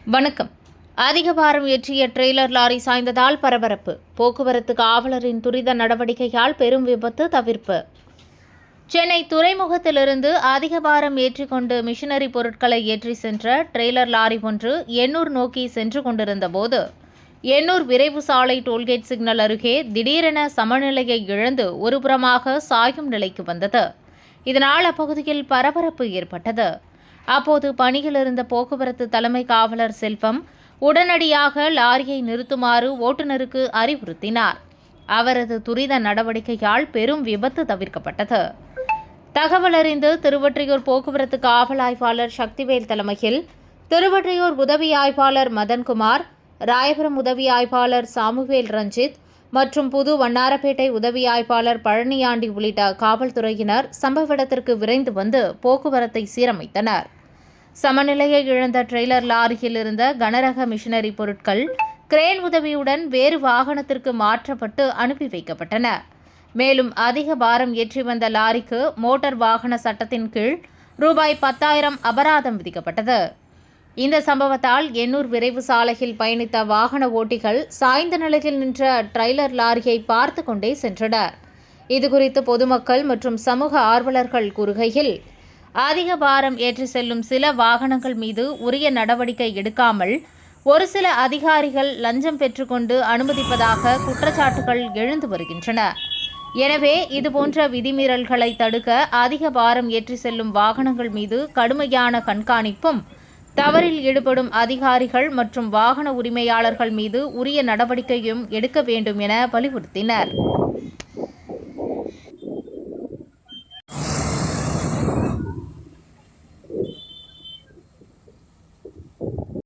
வணக்கம். அதிக பாரம் ஏற்றிய ட்ரெய்லர் லாரி சாய்ந்ததால் பரபரப்பு. போக்குவரத்து காவலரின் துரித நடவடிக்கையால் பெரும் விபத்து தவிர்ப்பு. சென்னை துறைமுகத்திலிருந்து அதிக பாரம் ஏற்றிக்கொண்டு மிஷினரி பொருட்களை ஏற்றி சென்ற ட்ரெய்லர் லாரி ஒன்று எண்ணூர் நோக்கி சென்று கொண்டிருந்த போது எண்ணூர் விரைவு சாலை டோல்கேட் சிக்னல் அருகே திடீரென சமநிலையை இழந்து ஒருபுறமாக சாயும் நிலைக்கு வந்தது. இதனால் அப்பகுதியில் பரபரப்பு ஏற்பட்டது. அப்போது பணியில் இருந்த போக்குவரத்து தலைமை காவலர் செல்வம் உடனடியாக லாரியை நிறுத்துமாறு ஓட்டுநருக்கு அறிவுறுத்தினார். அவரது துரித நடவடிக்கையால் பெரும் விபத்து தவிர்க்கப்பட்டது. தகவல் அறிந்து திருவொற்றியூர் போக்குவரத்து காவல் ஆய்வாளர் சக்திவேல் தலைமையில் திருவொற்றியூர் உதவி ஆய்வாளர் மதன்குமார், ராயபுரம் உதவி ஆய்வாளர் சாமுவேல் ரஞ்சித் மற்றும் புது வண்ணாரப்பேட்டை உதவி ஆய்வாளர் பழனியாண்டி உள்ளிட்ட காவல்துறையினர் சம்பவ இடத்திற்கு விரைந்து வந்து போக்குவரத்தை சீரமைத்தனர். சமநிலையை இழந்த ட்ரெய்லர் லாரியில் இருந்த கனரக மிஷினரி பொருட்கள் கிரேன் உதவியுடன் வேறு வாகனத்திற்கு மாற்றப்பட்டு அனுப்பி வைக்கப்பட்டன. மேலும் அதிக பாரம் ஏற்றி வந்த லாரிக்கு மோட்டார் வாகன சட்டத்தின் கீழ் ரூபாய் 10,000 அபராதம் விதிக்கப்பட்டது. இந்த சம்பவத்தால் எண்ணூர் விரைவு சாலையில் பயணித்த வாகன ஓட்டிகள் சாய்ந்த நிலையில் நின்ற ட்ரெய்லர் லாரியை பார்த்து கொண்டே சென்றனர். இதுகுறித்து பொதுமக்கள் மற்றும் சமூக ஆர்வலர்கள் கூறுகையில், அதிக பாரம் ஏற்றி செல்லும் சில வாகனங்கள் மீது உரிய நடவடிக்கை எடுக்காமல் ஒரு சில அதிகாரிகள் லஞ்சம் பெற்றுக்கொண்டு அனுமதிப்பதாக குற்றச்சாட்டுகள் எழுந்து வருகின்றன. எனவே இதுபோன்ற விதிமீறல்களை தடுக்க அதிக பாரம் ஏற்றி செல்லும் வாகனங்கள் மீது கடுமையான கண்காணிப்பும், தவறில் ஈடுபடும் அதிகாரிகள் மற்றும் வாகன உரிமையாளர்கள் மீது உரிய நடவடிக்கையும் எடுக்க வேண்டும் என வலியுறுத்தினர்.